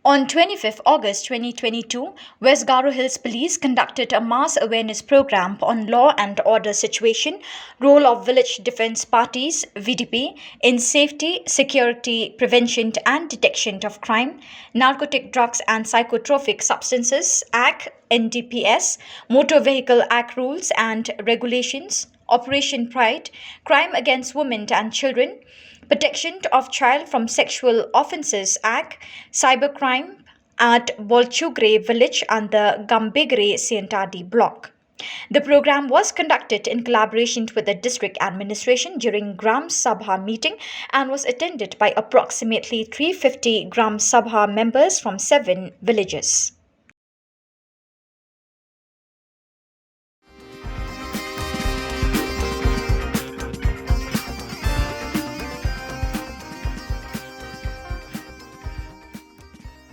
On 25th August 2022, West Garo Hills Police conducted a mass awareness program on law and order situation, role of village defense parties (VDP) in safety, security, prevention and detection of crime, narcotic drugs and psychotropic substances Act (NDPS), Motor Vehicle Act rules and regulations, Operation Pride, crime against women and children, Protection of Child from Sexual Offences Act, Cybercrime at Bolchugre village and the Gambigre Sientadi block. The program was conducted in collaboration with the district administration during Gram Sabha meeting and was attended by approximately 350 Gram Sabha members from 7 villages.